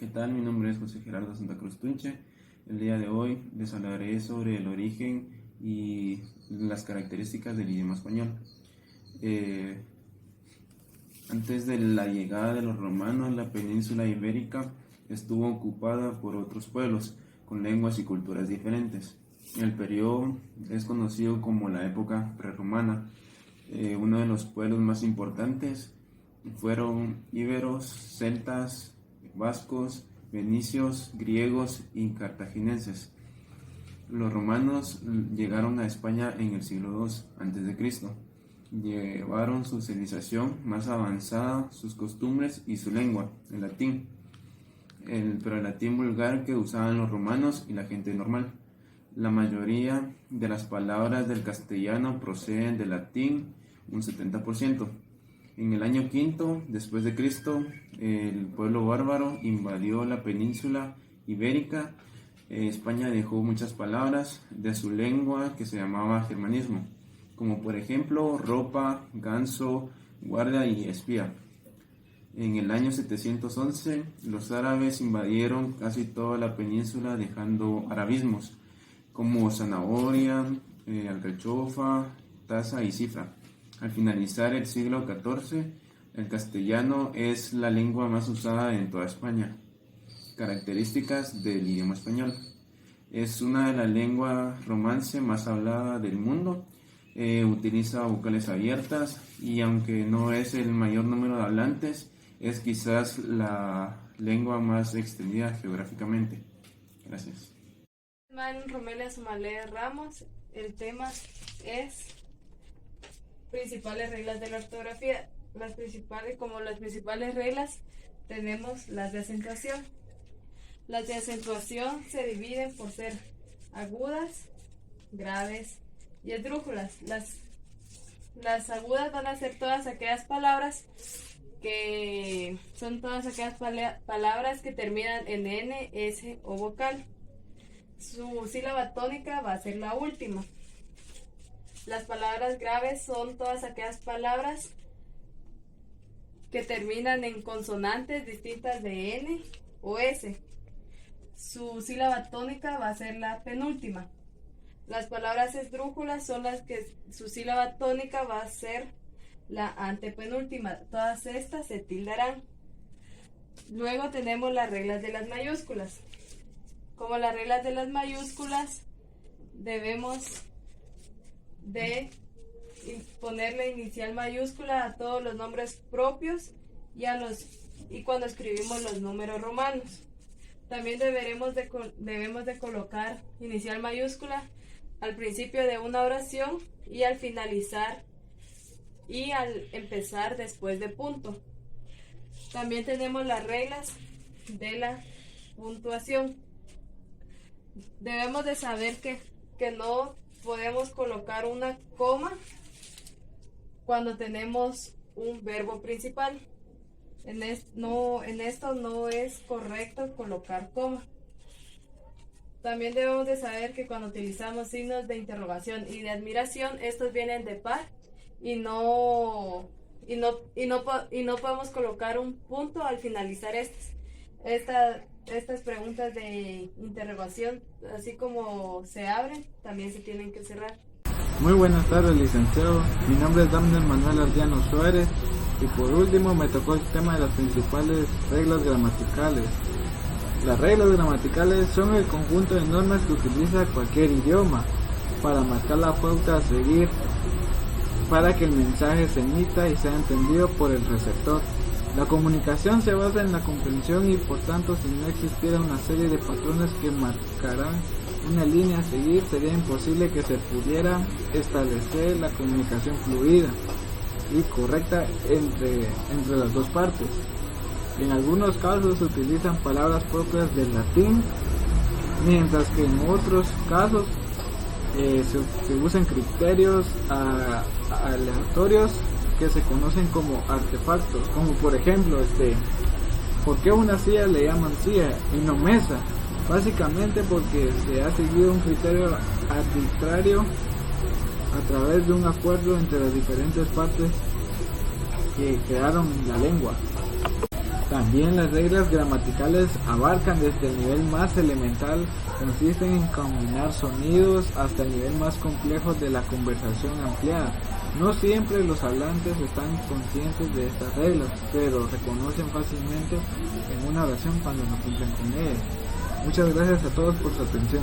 ¿Qué tal? Mi nombre es José Gerardo Santa Cruz Tunche. El día de hoy les hablaré sobre el origen y las características del idioma español. Antes de la llegada de los romanos, la península ibérica estuvo ocupada por otros pueblos con lenguas y culturas diferentes. El periodo es conocido como la época prerromana. Uno de los pueblos más importantes fueron íberos, celtas, vascos, venecios, griegos y cartagineses. Los romanos llegaron a España en el siglo II a.C. Llevaron su civilización más avanzada, sus costumbres y su lengua, el latín, pero el latín vulgar que usaban los romanos y la gente normal. La mayoría de las palabras del castellano proceden del latín, un 70%. En el año V después de Cristo, el pueblo bárbaro invadió la península ibérica. España dejó muchas palabras de su lengua que se llamaba germanismo, como por ejemplo ropa, ganso, guardia y espía. En el año 711, los árabes invadieron casi toda la península dejando arabismos como zanahoria, alcachofa, taza y cifra. Al finalizar el siglo XIV, el castellano es la lengua más usada en toda España. Características del idioma español. Es una de las lenguas romance más hablada del mundo. Utiliza vocales abiertas y aunque no es el mayor número de hablantes, es quizás la lengua más extendida geográficamente. Gracias. Romelia Sumalé Ramos. El tema es principales reglas de la ortografía. Las principales reglas tenemos las de acentuación. Las de acentuación se dividen por ser agudas, graves y esdrújulas. Las agudas van a ser todas aquellas palabras que terminan en N, S o vocal. Su sílaba tónica va a ser la última. Las palabras graves son todas aquellas palabras que terminan en consonantes distintas de N o S. Su sílaba tónica va a ser la penúltima. Las palabras esdrújulas son las que su sílaba tónica va a ser la antepenúltima. Todas estas se tildarán. Luego tenemos las reglas de las mayúsculas. Como las reglas de las mayúsculas, debemos de ponerle inicial mayúscula a todos los nombres propios y cuando escribimos los números romanos. También debemos de colocar inicial mayúscula al principio de una oración y al finalizar y al empezar después de punto. También tenemos las reglas de la puntuación. Debemos de saber que no podemos colocar una coma cuando tenemos un verbo principal. En esto no es correcto colocar coma. También debemos de saber que cuando utilizamos signos de interrogación y de admiración, estos vienen de par y no podemos colocar un punto al finalizar estas preguntas de interrogación, así como se abren, también se tienen que cerrar. Muy buenas tardes, licenciado. Mi nombre es Damner Manuel Ardiano Suárez y por último me tocó el tema de las principales reglas gramaticales. Las reglas gramaticales son el conjunto de normas que utiliza cualquier idioma para marcar la pauta a seguir para que el mensaje se emita y sea entendido por el receptor. La comunicación se basa en la comprensión y por tanto si no existiera una serie de patrones que marcarán una línea a seguir, sería imposible que se pudiera establecer la comunicación fluida y correcta entre las dos partes. En algunos casos se utilizan palabras propias del latín, mientras que en otros casos se usan criterios aleatorios que se conocen como artefactos, como por ejemplo, ¿por qué una silla le llaman silla y no mesa? Básicamente porque se ha seguido un criterio arbitrario a través de un acuerdo entre las diferentes partes que crearon la lengua. También las reglas gramaticales abarcan desde el nivel más elemental, consisten en combinar sonidos, hasta el nivel más complejo de la conversación ampliada. No siempre los hablantes están conscientes de estas reglas, pero reconocen fácilmente en una oración cuando no cumplen con ellas. Muchas gracias a todos por su atención.